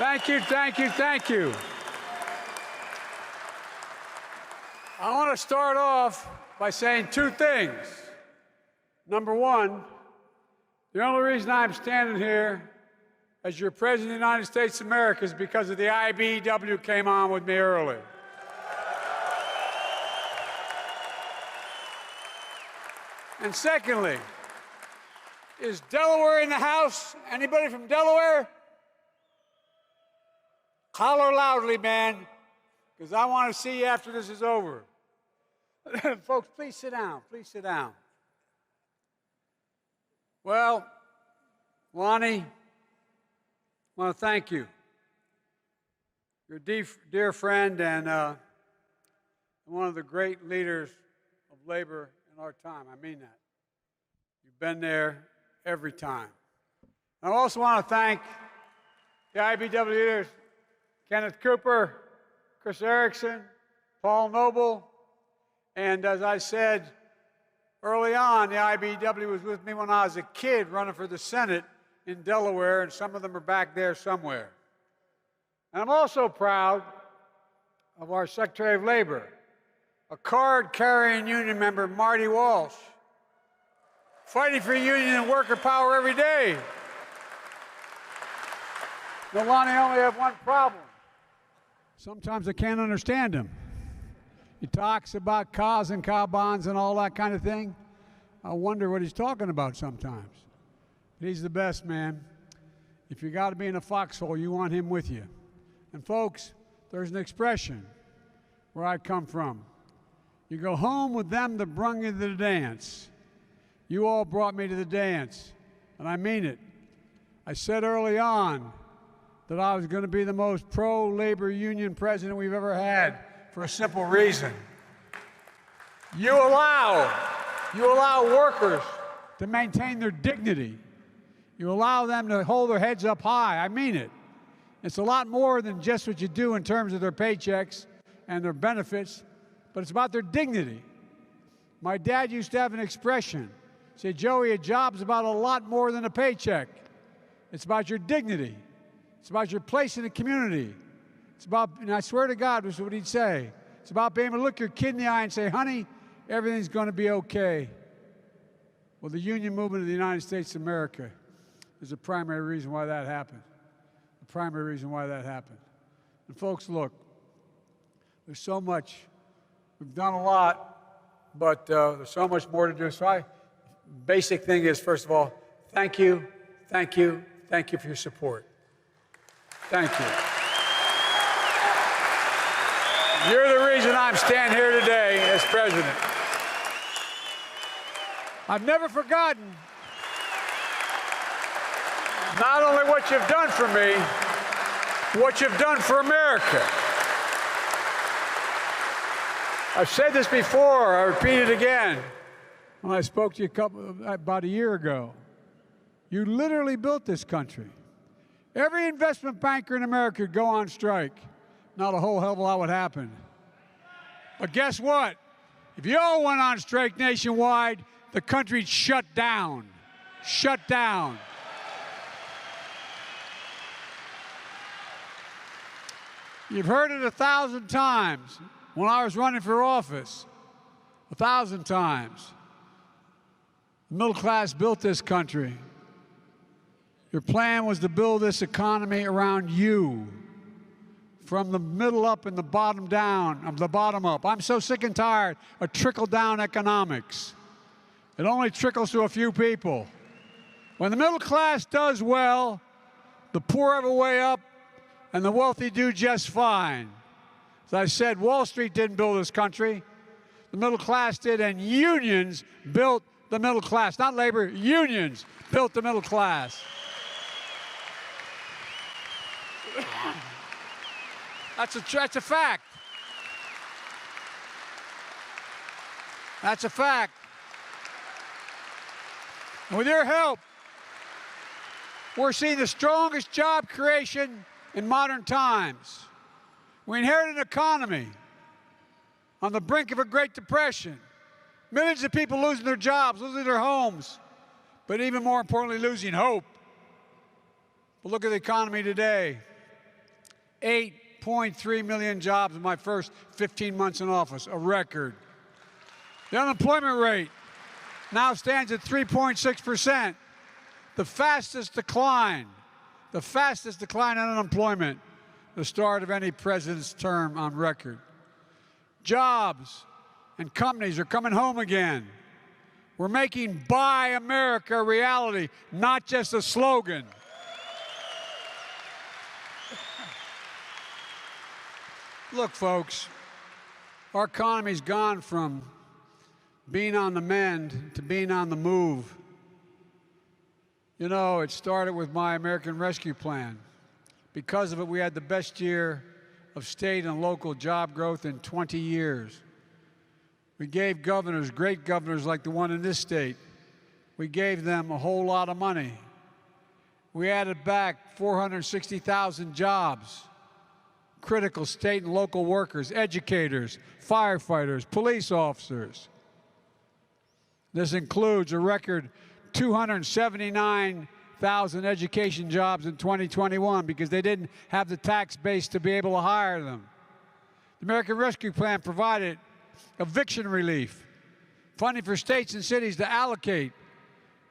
Thank you, thank you, thank you. I want to start off by saying two things. Number one, the only reason I'm standing here as your President of the United States of America is because of the IBEW came on with me early. And secondly, is Delaware in the house? Anybody from Delaware? Holler loudly, man, because I want to see you after this is over. Folks, please sit down. Please sit down. Well, Lonnie, I want to thank you. You're a dear friend and one of the great leaders of labor in our time. I mean that. You've been there every time. I also want to thank the IBEW leaders, Kenneth Cooper, Chris Erickson, Paul Noble, and as I said early on, the IBEW was with me when I was a kid running for the Senate in Delaware, and some of them are back there somewhere. And I'm also proud of our Secretary of Labor, a card-carrying union member, Marty Walsh, fighting for union and worker power every day. But Lonnie, I only have one problem. Sometimes I can't understand him. He talks about cars and car bonds and all that kind of thing. I wonder what he's talking about sometimes. But he's the best, man. If you got to be in a foxhole, you want him with you. And folks, there's an expression where I come from. You go home with them that brung you to the dance. You all brought me to the dance, and I mean it. I said early on that I was going to be the most pro-labor union president we've ever had for a simple reason. You allow workers to maintain their dignity. You allow them to hold their heads up high. I mean it. It's a lot more than just what you do in terms of their paychecks and their benefits, but it's about their dignity. My dad used to have an expression. He said, Joey, a job's about a lot more than a paycheck. It's about your dignity. It's about your place in the community. It's about, and I swear to God, this is what he'd say. It's about being able to look your kid in the eye and say, honey, everything's going to be okay. Well, the union movement of the United States of America is the primary reason why that happened. The primary reason why that happened. And folks, look, there's so much. We've done a lot, but there's so much more to do. So basic thing is, first of all, thank you, thank you, thank you for your support. Thank you. You're the reason I'm standing here today as president. I've never forgotten not only what you've done for me, what you've done for America. I've said this before, I repeat it again. When I spoke to you about a year ago, you literally built this country. Every investment banker in America would go on strike. Not a whole hell of a lot would happen. But guess what? If you all went on strike nationwide, the country'd shut down. Shut down. You've heard it 1,000 times when I was running for office. 1,000 times. The middle class built this country. Your plan was to build this economy around you, from the middle up and the bottom down, the bottom up. I'm so sick and tired of trickle-down economics. It only trickles to a few people. When the middle class does well, the poor have a way up, and the wealthy do just fine. As I said, Wall Street didn't build this country. The middle class did, and unions built the middle class. Not labor, unions built the middle class. That's a fact. That's a fact. And with your help, we're seeing the strongest job creation in modern times. We inherited an economy on the brink of a Great Depression. Millions of people losing their jobs, losing their homes, but even more importantly, losing hope. But look at the economy today. 8.3 million jobs in my first 15 months in office, a record. The unemployment rate now stands at 3.6%, the fastest decline in unemployment, the start of any president's term on record. Jobs and companies are coming home again. We're making Buy America a reality, not just a slogan. Look, folks, our economy's gone from being on the mend to being on the move. You know, it started with my American Rescue Plan. Because of it, we had the best year of state and local job growth in 20 years. We gave governors, great governors like the one in this state, we gave them a whole lot of money. We added back 460,000 jobs. Critical state and local workers, educators, firefighters, police officers. This includes a record 279,000 education jobs in 2021 because they didn't have the tax base to be able to hire them. The American Rescue Plan provided eviction relief, funding for states and cities to allocate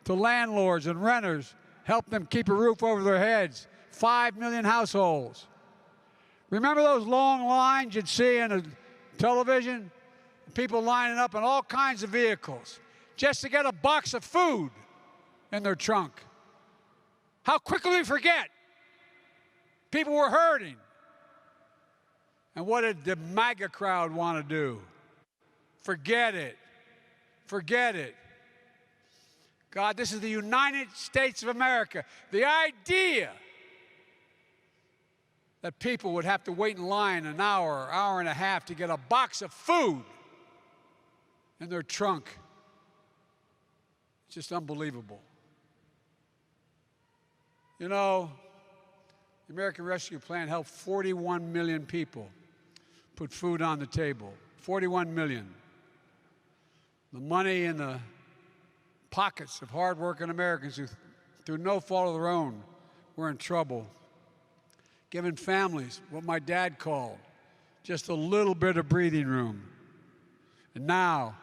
to landlords and renters, help them keep a roof over their heads, 5 million households. Remember those long lines you'd see on a television? People lining up in all kinds of vehicles just to get a box of food in their trunk. How quickly we forget. People were hurting. And what did the MAGA crowd want to do? Forget it. Forget it. God, this is the United States of America. The idea that people would have to wait in line an hour, hour and a half to get a box of food in their trunk. It's just unbelievable. You know, the American Rescue Plan helped 41 million people put food on the table. 41 million. The money in the pockets of hardworking Americans who, through no fault of their own, were in trouble. Giving families what my dad called just a little bit of breathing room. And now,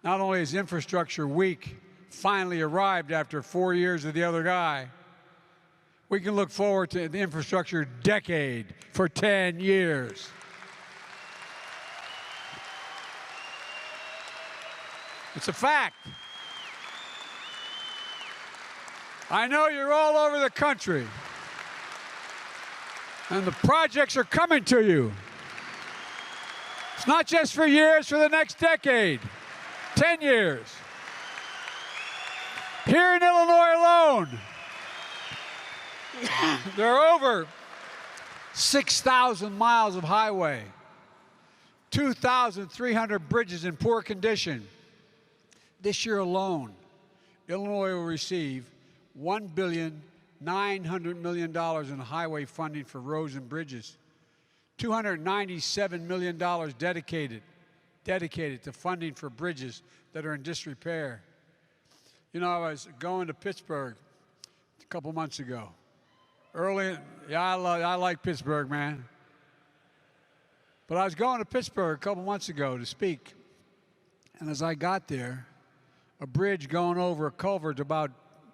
not only is infrastructure week finally arrived after 4 years of the other guy, we can look forward to the infrastructure decade for 10 years. It's a fact. I know you're all over the country. And the projects are coming to you. It's not just for years, for the next decade, 10 years. Here in Illinois alone, there are over 6,000 miles of highway, 2,300 bridges in poor condition. This year alone, Illinois will receive $1.9 billion in highway funding for roads and bridges, $297 million dedicated to funding for bridges that are in disrepair. You know, I was going to Pittsburgh a couple months ago. I like Pittsburgh, man. But I was going to Pittsburgh a couple months ago to speak. And as I got there, a bridge going over a culvert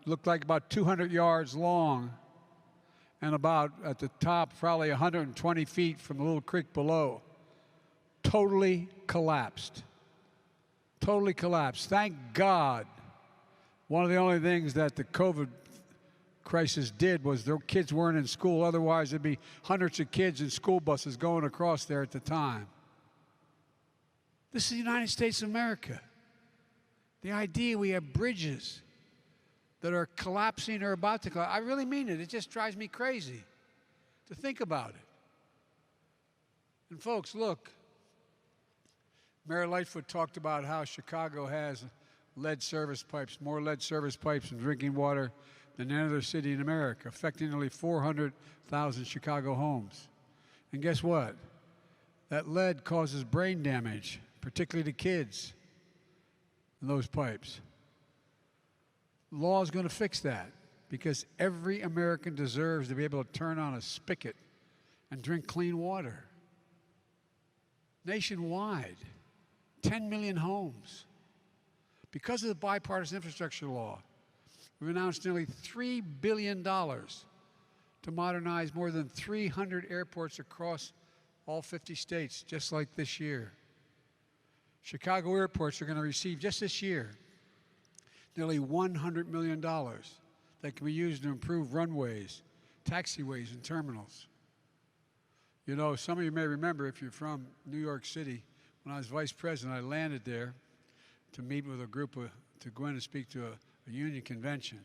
looked like about 200 yards long and about at the top probably 120 feet from the little creek below. Totally collapsed. Totally collapsed. Thank God. One of the only things that the COVID crisis did was their kids weren't in school. Otherwise, there'd be hundreds of kids in school buses going across there at the time. This is the United States of America. The idea we have bridges that are collapsing or about to collapse. I really mean it. It just drives me crazy to think about it. And folks, look, Mayor Lightfoot talked about how Chicago has lead service pipes, more lead service pipes and drinking water than any other city in America, affecting nearly 400,000 Chicago homes. And guess what? That lead causes brain damage, particularly to kids in those pipes. Law is going to fix that because every American deserves to be able to turn on a spigot and drink clean water. Nationwide, 10 million homes. Because of the bipartisan infrastructure law, we've announced nearly $3 billion to modernize more than 300 airports across all 50 states, just like this year. Chicago airports are going to receive, just this year, nearly $100 million that can be used to improve runways, taxiways, and terminals. You know, some of you may remember, if you're from New York City, when I was vice president, I landed there to meet with a group to go in and speak to a union convention.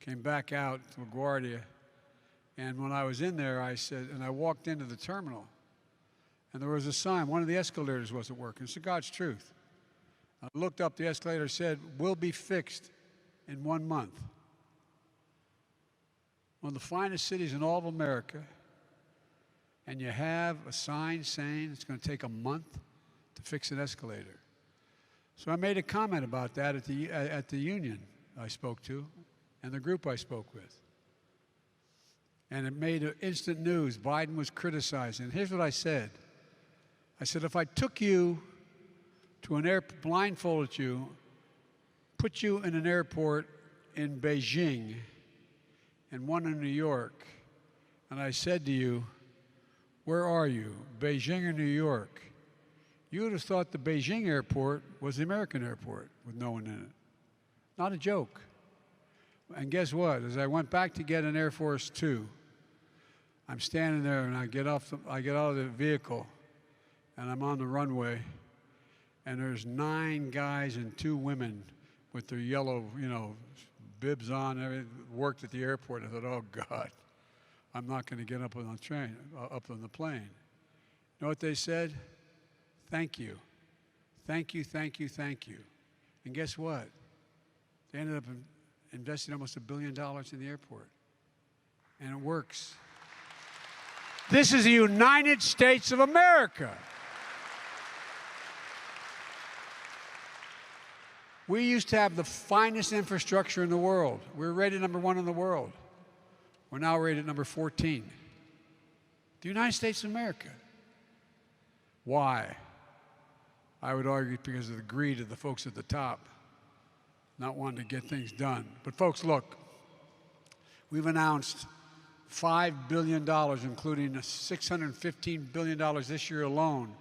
Came back out to LaGuardia, and when I was in there, I said, and I walked into the terminal, and there was a sign, one of the escalators wasn't working. It's God's truth. I looked up, the escalator said, "Will be fixed in 1 month." One of the finest cities in all of America, and you have a sign saying it's going to take a month to fix an escalator. So I made a comment about that at the union I spoke to and the group I spoke with. And it made instant news. Biden was criticizing. Here's what I said. I said, if I took you to an airport, blindfolded you, put you in an airport in Beijing and one in New York, and I said to you, where are you, Beijing or New York? You would have thought the Beijing airport was the American airport with no one in it. Not a joke. And guess what? As I went back to get an Air Force Two, I'm standing there and I get out of the vehicle and I'm on the runway, and there's 9 guys and 2 women with their yellow, bibs on, everything, worked at the airport. I thought, oh God, I'm not going to get up on the train, up on the plane. You know what they said? Thank you. Thank you, thank you, thank you. And guess what? They ended up investing almost $1 billion in the airport. And it works. This is the United States of America. We used to have the finest infrastructure in the world. We were rated #1 in the world. We're now rated number 14. The United States of America. Why? I would argue because of the greed of the folks at the top, not wanting to get things done. But folks, look, we've announced $5 billion, including $615 billion this year alone,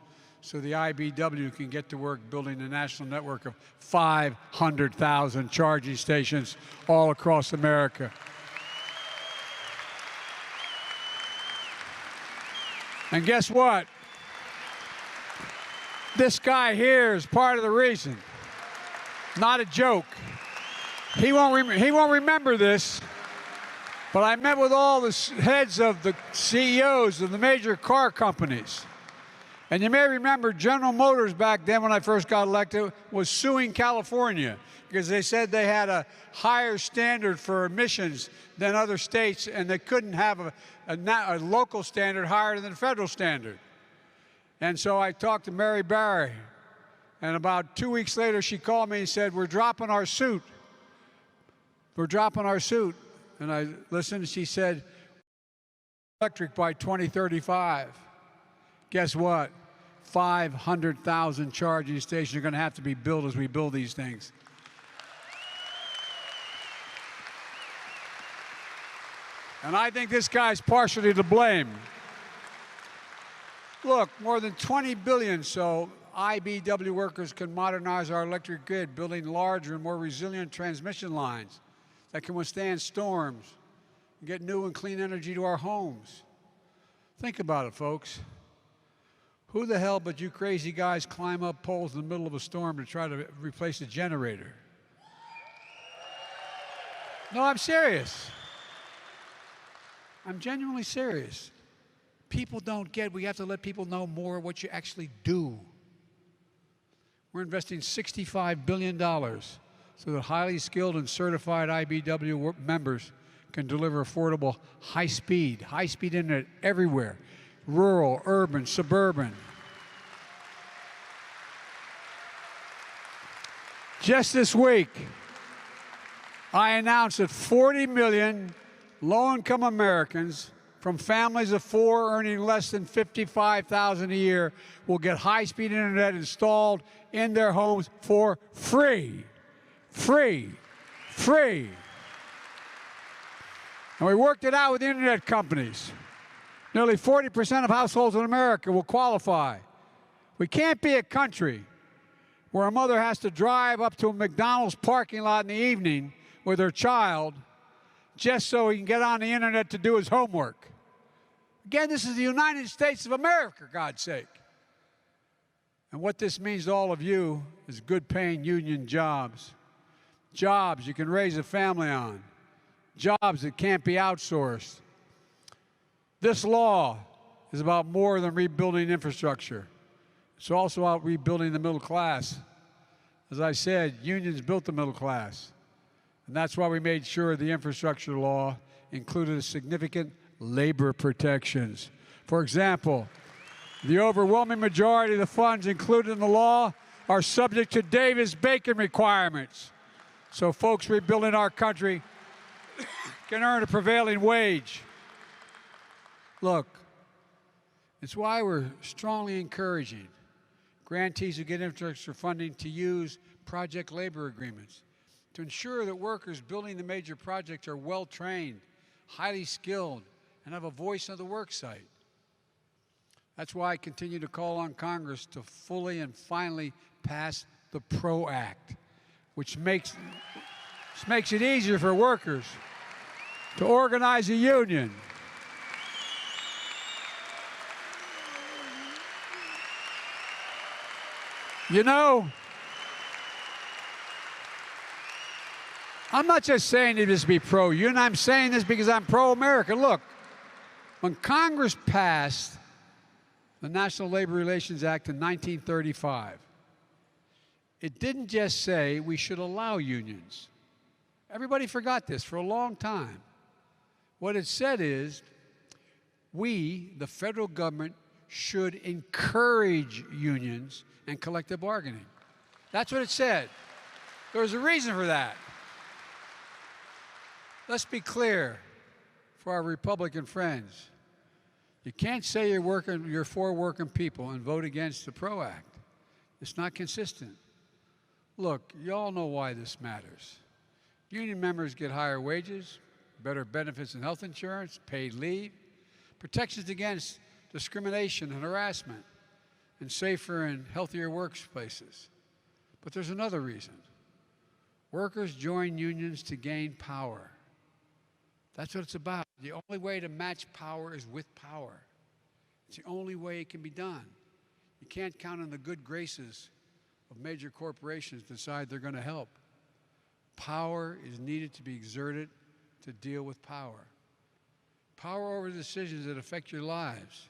so the IBEW can get to work building a national network of 500,000 charging stations all across America. And guess what? This guy here is part of the reason. Not a joke. He won't remember this, but I met with all the heads of the CEOs of the major car companies. And you may remember General Motors back then, when I first got elected, was suing California because they said they had a higher standard for emissions than other states, and they couldn't have a local standard higher than the federal standard. And so I talked to Mary Barry, and about 2 weeks later she called me and said, we're dropping our suit. We're dropping our suit. And I listened, and she said, electric by 2035. Guess what? 500,000 charging stations are going to have to be built as we build these things. And I think this guy's partially to blame. Look, more than $20 billion so IBEW workers can modernize our electric grid, building larger and more resilient transmission lines that can withstand storms and get new and clean energy to our homes. Think about it, folks. Who the hell but you crazy guys climb up poles in the middle of a storm to try to replace a generator? No, I'm serious. I'm genuinely serious. People don't get, we have to let people know more what you actually do. We're investing $65 billion so that highly skilled and certified IBEW members can deliver affordable high-speed internet everywhere, rural, urban, suburban. Just this week, I announced that 40 million low-income Americans from families of 4 earning less than $55,000 a year will get high-speed internet installed in their homes for free. Free. Free. And we worked it out with the internet companies. Nearly 40% of households in America will qualify. We can't be a country where a mother has to drive up to a McDonald's parking lot in the evening with her child just so he can get on the internet to do his homework. Again, this is the United States of America, God's sake. And what this means to all of you is good-paying union jobs. Jobs you can raise a family on. Jobs that can't be outsourced. This law is about more than rebuilding infrastructure. It's also about rebuilding the middle class. As I said, unions built the middle class. And that's why we made sure the infrastructure law included significant labor protections. For example, the overwhelming majority of the funds included in the law are subject to Davis-Bacon requirements. So folks rebuilding our country can earn a prevailing wage. Look, it's why we're strongly encouraging grantees who get infrastructure funding to use project labor agreements to ensure that workers building the major projects are well-trained, highly skilled, and have a voice on the work site. That's why I continue to call on Congress to fully and finally pass the PRO Act, which makes it easier for workers to organize a union. You know, I'm not just saying this to be pro-union. I'm saying this because I'm pro-America. Look, when Congress passed the National Labor Relations Act in 1935, it didn't just say we should allow unions. Everybody forgot this for a long time. What it said is we, the federal government, should encourage unions and collective bargaining. That's what it said. There was a reason for that. Let's be clear for our Republican friends. You can't say you're for working people and vote against the PRO Act. It's not consistent. Look, you all know why this matters. Union members get higher wages, better benefits and health insurance, paid leave, protections against discrimination and harassment, and safer and healthier workplaces. But there's another reason. Workers join unions to gain power. That's what it's about. The only way to match power is with power. It's the only way it can be done. You can't count on the good graces of major corporations to decide they're going to help. Power is needed to be exerted to deal with power. Power over decisions that affect your lives.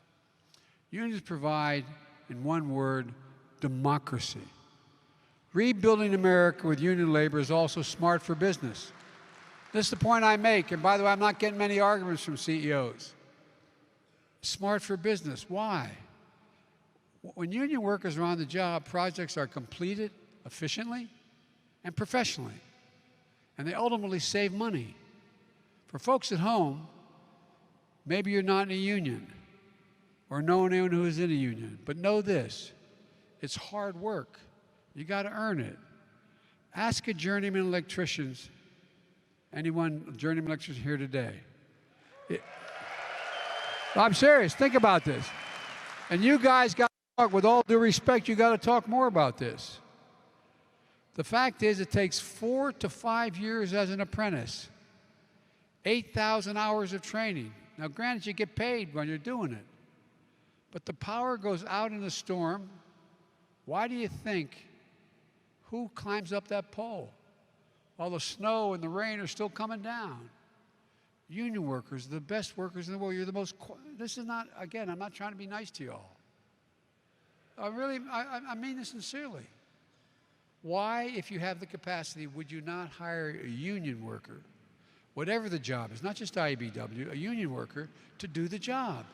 Unions provide, in one word, democracy. Rebuilding America with union labor is also smart for business. This is the point I make, and by the way, I'm not getting many arguments from CEOs. Smart for business. Why? When union workers are on the job, projects are completed efficiently and professionally, and they ultimately save money. For folks at home, maybe you're not in a union or know anyone who is in a union, but know this, it's hard work. You got to earn it. Ask a journeyman electrician, anyone journeyman electrician here today. I'm serious, think about this. And you guys got to talk, with all due respect, you got to talk more about this. The fact is, it takes 4 to 5 years as an apprentice, 8,000 hours of training. Now, granted, you get paid when you're doing it, but the power goes out in a storm. Why do you think, who climbs up that pole while the snow and the rain are still coming down? Union workers, the best workers in the world. You're the most, this is not, again, I'm not trying to be nice to you all. I mean this sincerely. Why, if you have the capacity, would you not hire a union worker, whatever the job is, not just IBEW, a union worker, to do the job?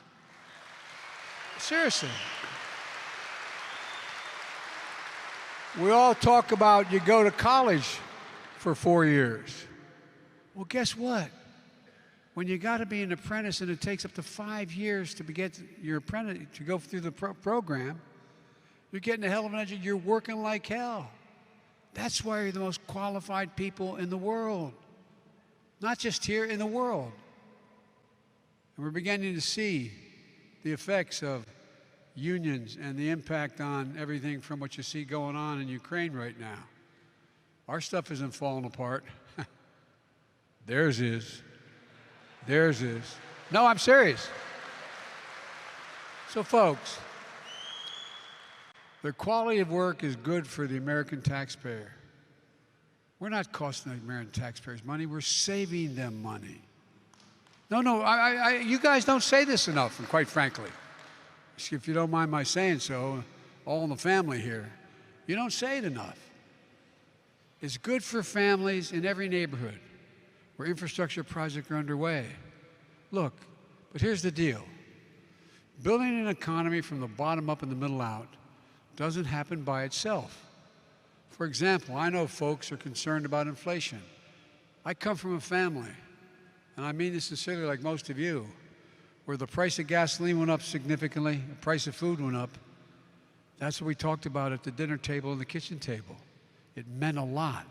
Seriously. We all talk about you go to college for 4 years. Well, guess what? when you got to be an apprentice and it takes up to 5 years to get your apprentice to go through the program, you're getting a hell of an education. You're working like hell. That's why you're the most qualified people in the world. Not just here, in the world. And we're beginning to see the effects of unions and the impact on everything from what you see going on in Ukraine right now. Our stuff isn't falling apart. Theirs is. Theirs is. No, I'm serious. So, folks, the quality of work is good for the American taxpayer. We're not costing the American taxpayers money. We're saving them money. No, you guys don't say this enough, and quite frankly, if you don't mind my saying so, all in the family here, you don't say it enough. It's good for families in every neighborhood where infrastructure projects are underway. Look, but here's the deal. Building an economy from the bottom up and the middle out doesn't happen by itself. For example, I know folks are concerned about inflation. I come from a family, and I mean this sincerely like most of you, where the price of gasoline went up significantly, the price of food went up. That's what we talked about at the dinner table and the kitchen table. It meant a lot.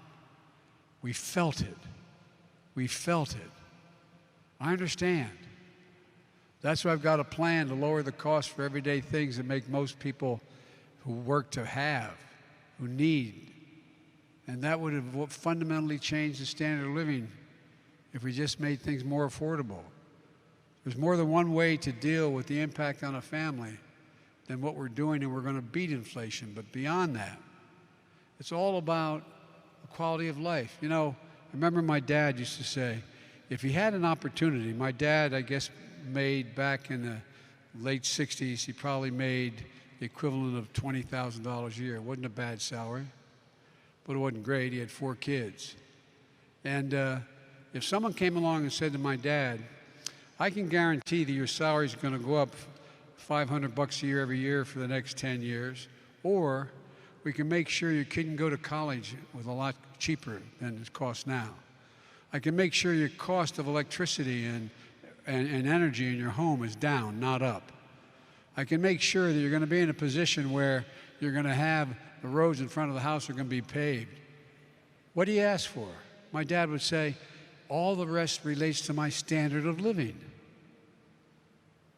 We felt it. We felt it. I understand. That's why I've got a plan to lower the cost for everyday things that make most people who work to have, who need. And that would have fundamentally changed the standard of living if we just made things more affordable. There's more than one way to deal with the impact on a family than what we're doing, and we're going to beat inflation. But beyond that, it's all about the quality of life. You know, I remember my dad used to say, if he had an opportunity, my dad, I guess, made back in the late 60s, he probably made the equivalent of $20,000 a year. It wasn't a bad salary, but it wasn't great. He had 4 kids. And if someone came along and said to my dad, I can guarantee that your salary is going to go up $500 a year every year for the next 10 years, or we can make sure your kid can go to college with a lot cheaper than it costs now. I can make sure your cost of electricity and energy in your home is down, not up. I can make sure that you're going to be in a position where you're going to have the roads in front of the house are going to be paved. What do you ask for? My dad would say, all the rest relates to my standard of living.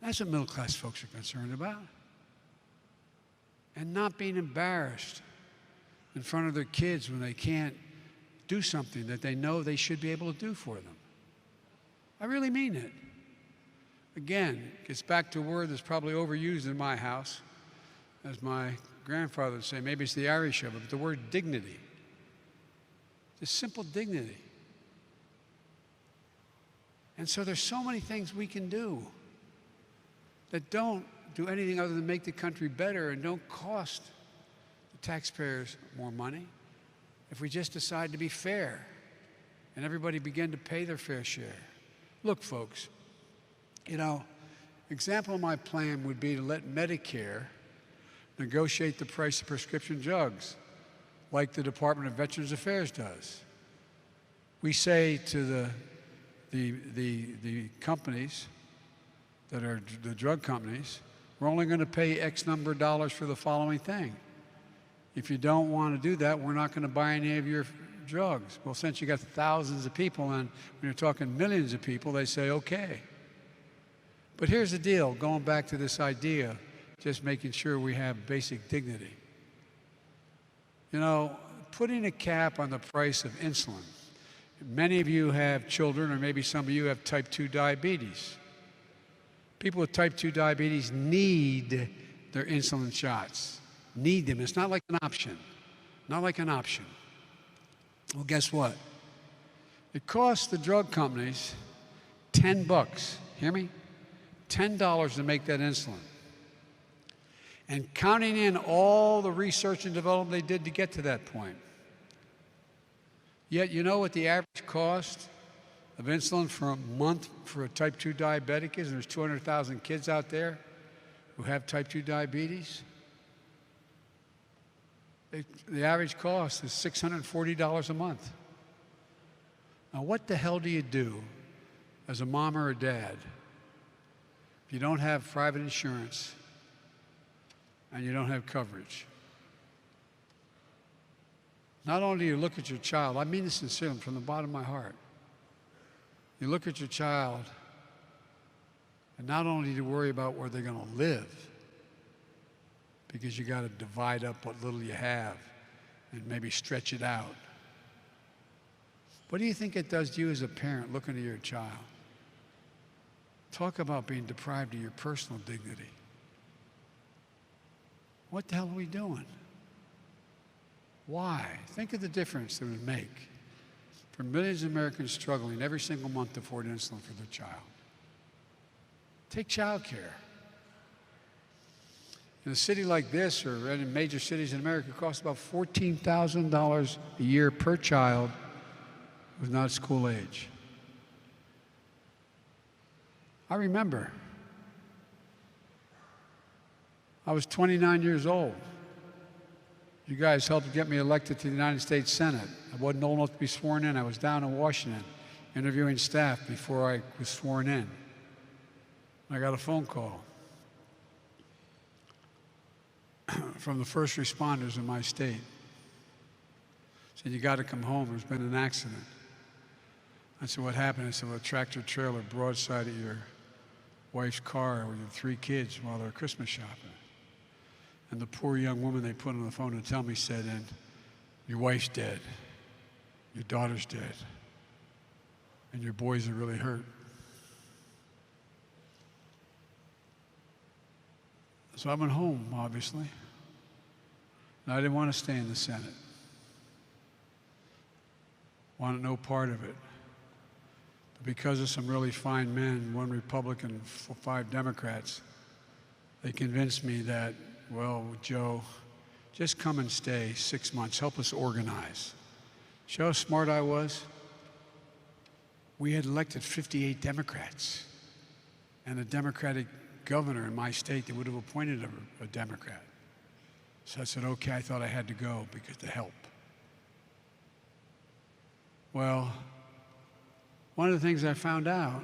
That's what middle-class folks are concerned about. And not being embarrassed in front of their kids when they can't do something that they know they should be able to do for them. I really mean it. Again, it gets back to a word that's probably overused in my house. As my grandfather would say, maybe it's the Irish of it, but the word dignity. Just simple dignity. And so there's so many things we can do that don't do anything other than make the country better and don't cost the taxpayers more money if we just decide to be fair and everybody begin to pay their fair share. Look, folks, you know, example of my plan would be to let Medicare negotiate the price of prescription drugs like the Department of Veterans Affairs does. We say to the companies that are the drug companies, we're only going to pay X number of dollars for the following thing. If you don't want to do that, we're not going to buy any of your drugs. Well, since you got thousands of people and when you're talking millions of people, they say, okay. But here's the deal, going back to this idea, just making sure we have basic dignity. You know, putting a cap on the price of insulin. Many of you have children, or maybe some of you have type 2 diabetes. People with type 2 diabetes need their insulin shots. Need them. It's not like an option. Not like an option. Well, guess what? It costs the drug companies $10. Hear me? $10 to make that insulin. And counting in all the research and development they did to get to that point. Yet, you know what the average cost of insulin for a month for a type 2 diabetic is? And there's 200,000 kids out there who have type 2 diabetes. The average cost is $640 a month. Now, what the hell do you do as a mom or a dad, if you don't have private insurance and you don't have coverage, not only do you look at your child, I mean this sincerely from the bottom of my heart, you look at your child and not only do you worry about where they're going to live, because you got to divide up what little you have and maybe stretch it out. What do you think it does to you as a parent looking at your child? Talk about being deprived of your personal dignity. What the hell are we doing? Why? Think of the difference it would make for millions of Americans struggling every single month to afford insulin for their child. Take child care. In a city like this or in major cities in America, it costs about $14,000 a year per child who's not school age. I remember, I was 29 years old. You guys helped get me elected to the United States Senate. I wasn't old enough to be sworn in. I was down in Washington interviewing staff before I was sworn in. I got a phone call from the first responders in my state. Said, you got to come home, there's been an accident. I said, what happened? I said, well, a tractor trailer broadsided your wife's car with your 3 kids while they're Christmas shopping. And the poor young woman they put on the phone to tell me said, and your wife's dead, your daughter's dead, and your boys are really hurt. So I went home, obviously. And I didn't want to stay in the Senate. Wanted no part of it. But because of some really fine men, 1 Republican, 5 Democrats, they convinced me that, well, Joe, just come and stay 6 months. Help us organize. See how smart I was? We had elected 58 Democrats and a Democratic governor in my state that would have appointed a Democrat. So I said, okay, I thought I had to go because to help. Well, one of the things I found out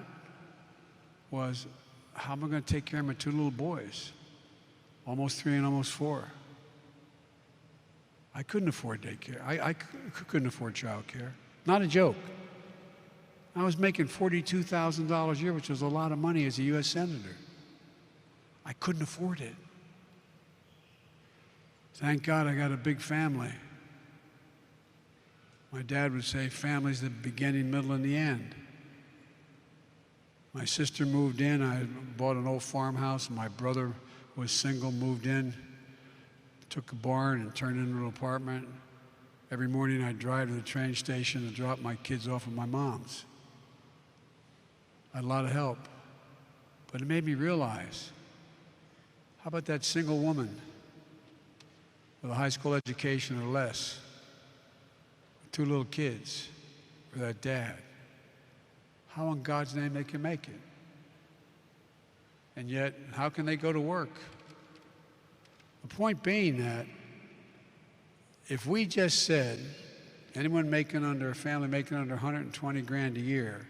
was, how am I going to take care of my 2 little boys? Almost 3 and almost 4. I couldn't afford daycare. I couldn't afford child care. Not a joke. I was making $42,000 a year, which was a lot of money as a U.S. Senator. I couldn't afford it. Thank God I got a big family. My dad would say, family's the beginning, middle, and the end. My sister moved in. I bought an old farmhouse, and my brother was single, moved in, took a barn and turned it into an apartment. Every morning I'd drive to the train station and drop my kids off at my mom's. I had a lot of help. But it made me realize, how about that single woman with a high school education or less, with 2 little kids, or that dad? How in God's name they can make it? And yet, how can they go to work? The point being that if we just said anyone making under, a family making under 120 grand a year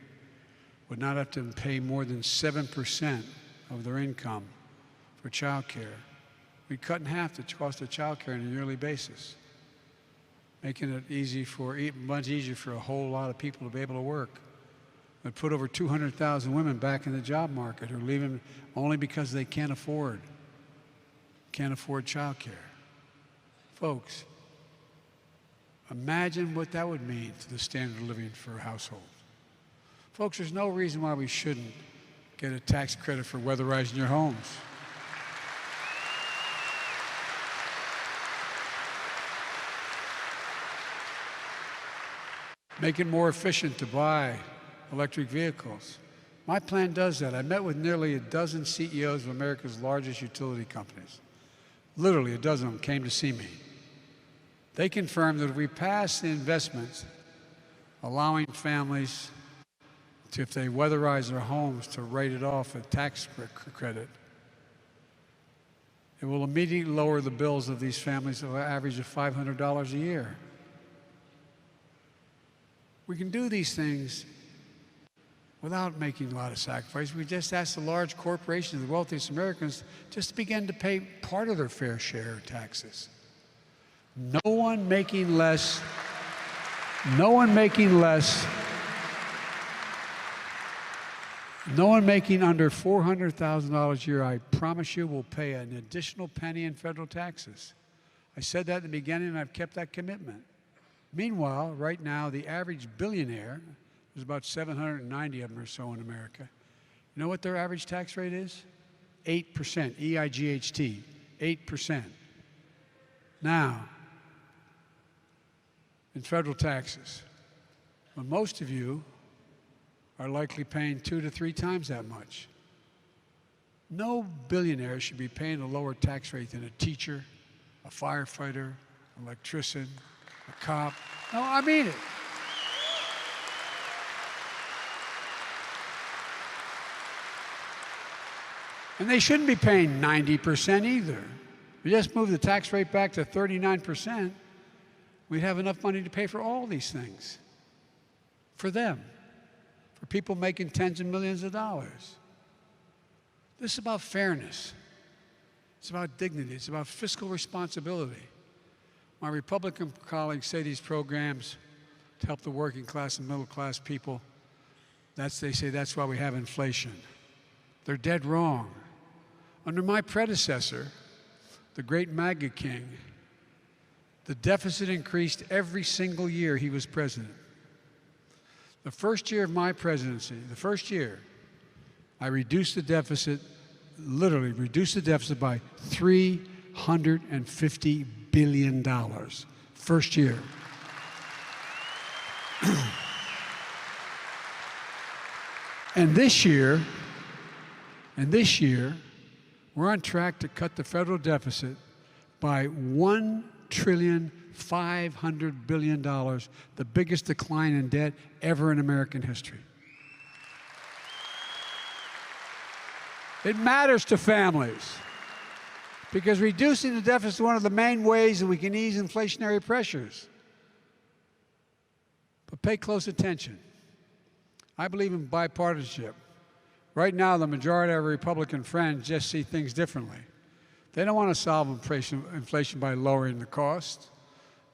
would not have to pay more than 7% of their income for child care, we'd cut in half the cost of child care on a yearly basis, making it much easier for a whole lot of people to be able to work. We'd put over 200,000 women back in the job market who are leaving only because they can't afford child care. Folks, imagine what that would mean to the standard of living for a household. Folks, there's no reason why we shouldn't get a tax credit for weatherizing your homes. Make it more efficient to buy electric vehicles. My plan does that. I met with nearly a dozen CEOs of America's largest utility companies. Literally a dozen of them came to see me. They confirmed that if we pass the investments allowing families to, if they weatherize their homes, to write it off a tax credit, it will immediately lower the bills of these families to an average of $500 a year. We can do these things without making a lot of sacrifice. We just asked the large corporations, the wealthiest Americans, just to begin to pay part of their fair share of taxes. No one making less, no one making under $400,000 a year, I promise you, will pay an additional penny in federal taxes. I said that in the beginning, and I've kept that commitment. Meanwhile, right now, the average billionaire, there's about 790 of them or so in America. You know what their average tax rate is? 8%, E-I-G-H-T, 8%. Now, in federal taxes, well, most of you are likely paying 2 to 3 times that much. No billionaire should be paying a lower tax rate than a teacher, a firefighter, an electrician, a cop. No, I mean it. And they shouldn't be paying 90% either. If we just move the tax rate back to 39%, we'd have enough money to pay for all these things. For them. For people making tens of millions of dollars. This is about fairness. It's about dignity. It's about fiscal responsibility. My Republican colleagues say these programs to help the working class and middle class people, they say that's why we have inflation. They're dead wrong. Under my predecessor, the great MAGA king, the deficit increased every single year he was president. The first year of my presidency, the first year, I reduced the deficit, literally reduced the deficit by $350 billion. First year. And this year, we're on track to cut the federal deficit by $1.5 trillion, the biggest decline in debt ever in American history. It matters to families because reducing the deficit is one of the main ways that we can ease inflationary pressures. But pay close attention. I believe in bipartisanship. Right now, the majority of our Republican friends just see things differently. They don't want to solve inflation by lowering the cost.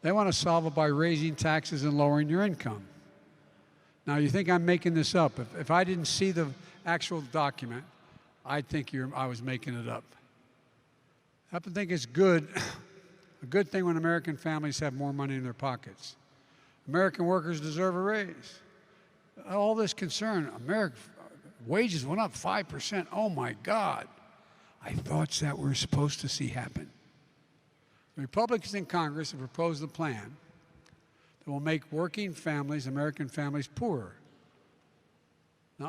They want to solve it by raising taxes and lowering your income. Now, you think I'm making this up. If I didn't see the actual document, I'd think I was making it up. I happen to think it's good, a good thing when American families have more money in their pockets. American workers deserve a raise. All this concern, wages went up 5%. Oh my God. I thought that we're supposed to see happen. The Republicans in Congress have proposed a plan that will make working families, American families, poorer. Now,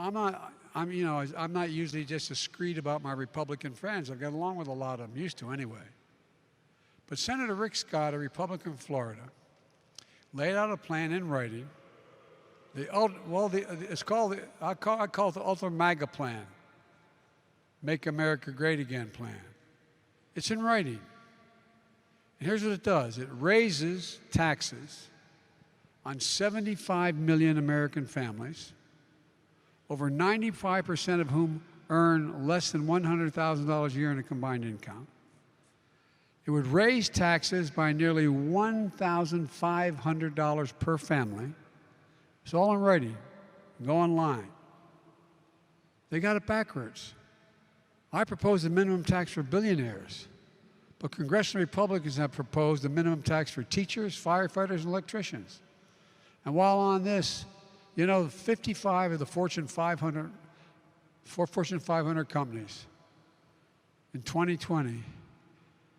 I'm not usually just discreet about my Republican friends. I've got along with a lot of them, used to anyway. But Senator Rick Scott, a Republican from Florida, laid out a plan in writing. I call it the Ultra MAGA plan, Make America Great Again plan. It's in writing. And here's what it does. It raises taxes on 75 million American families, over 95% of whom earn less than $100,000 a year in a combined income. It would raise taxes by nearly $1,500 per family. It's all in writing. Go online. They got it backwards. I proposed a minimum tax for billionaires, but congressional Republicans have proposed a minimum tax for teachers, firefighters, and electricians. And while on this, 55 of the Fortune 500 companies in 2020,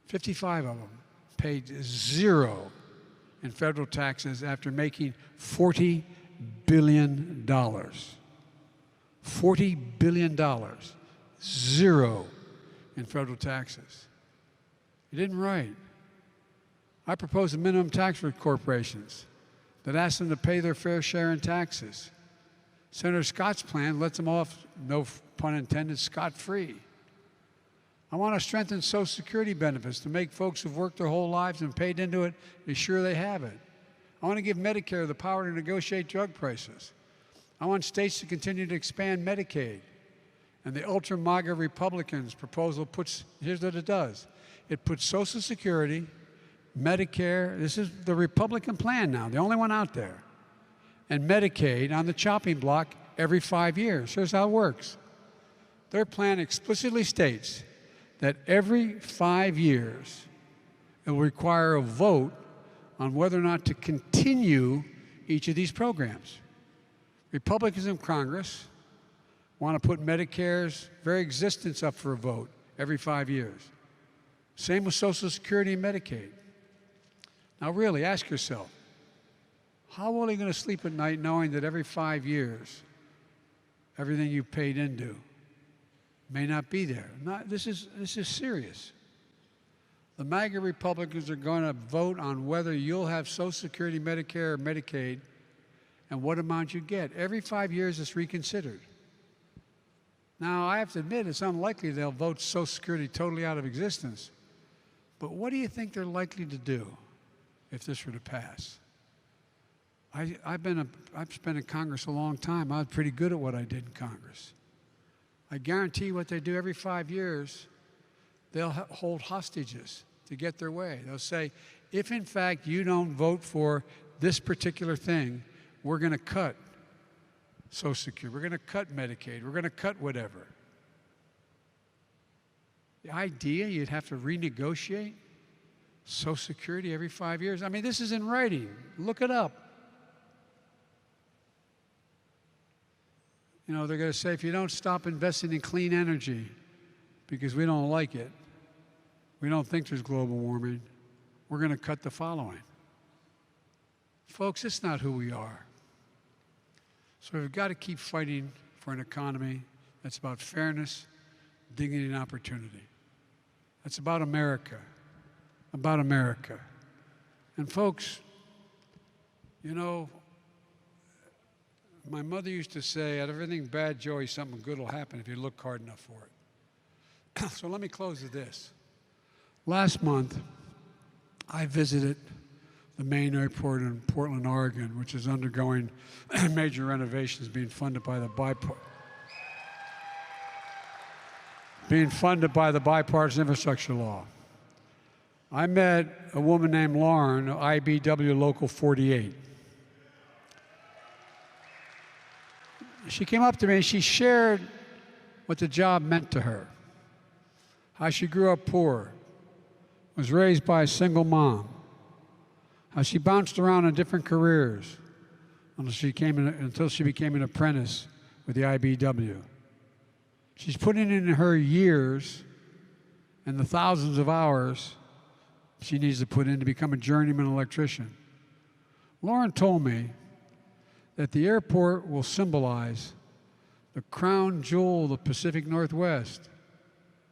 55 of them paid zero in federal taxes after making $40 billion. $40 billion, zero in federal taxes. You didn't write. I proposed a minimum tax for corporations that asks them to pay their fair share in taxes. Senator Scott's plan lets them off, no pun intended, scot-free. I want to strengthen Social Security benefits to make folks who've worked their whole lives and paid into it be sure they have it. I want to give Medicare the power to negotiate drug prices. I want states to continue to expand Medicaid. And the ultra-MAGA Republicans' proposal here's what it does. It puts Social Security, Medicare, this is the Republican plan now, the only one out there, and Medicaid on the chopping block every 5 years. Here's how it works. Their plan explicitly states that every 5 years it will require a vote on whether or not to continue each of these programs. Republicans in Congress want to put Medicare's very existence up for a vote every 5 years. Same with Social Security and Medicaid. Now really, ask yourself, how well are you going to sleep at night knowing that every 5 years, everything you paid into may not be there? This is serious. The MAGA Republicans are going to vote on whether you'll have Social Security, Medicare, or Medicaid, and what amount you get. Every 5 years, it's reconsidered. Now, I have to admit, it's unlikely they'll vote Social Security totally out of existence. But what do you think they're likely to do if this were to pass? I've spent in Congress a long time. I was pretty good at what I did in Congress. I guarantee what they do every 5 years, they'll hold hostages to get their way. They'll say, if in fact you don't vote for this particular thing, we're going to cut Social Security, we're going to cut Medicaid, we're going to cut whatever. The idea you'd have to renegotiate Social Security every 5 years? I mean, this is in writing. Look it up. You know, they're going to say, if you don't stop investing in clean energy because we don't like it, we don't think there's global warming, we're going to cut the following. Folks, it's not who we are. So we've got to keep fighting for an economy that's about fairness, dignity, and opportunity. That's about America. About America. And folks, you know, my mother used to say, out of everything bad, Joey, something good will happen if you look hard enough for it. So let me close with this. Last month, I visited the main airport in Portland, Oregon, which is undergoing major renovations being funded by the bipartisan infrastructure law. I met a woman named Lauren, IBEW Local 48. She came up to me and she shared what the job meant to her, how she grew up poor, was raised by a single mom, how she bounced around in different careers until she became an apprentice with the IBEW. She's putting in her years and the thousands of hours she needs to put in to become a journeyman electrician. Lauren told me that the airport will symbolize the crown jewel of the Pacific Northwest,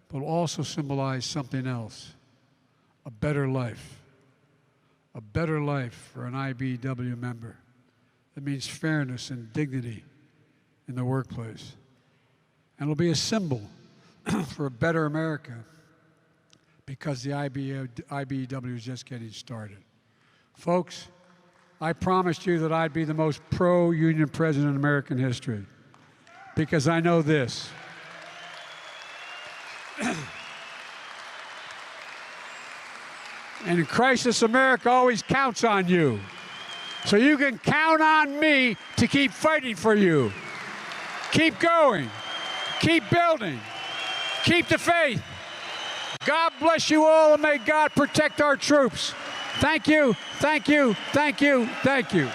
but will also symbolize something else, a better life. A better life for an IBEW member. That means fairness and dignity in the workplace. And it'll be a symbol for a better America because the IBEW is just getting started. Folks, I promised you that I'd be the most pro-union president in American history because I know this. And in crisis, America always counts on you. So you can count on me to keep fighting for you. Keep going. Keep building. Keep the faith. God bless you all, and may God protect our troops. Thank you, thank you, thank you, thank you.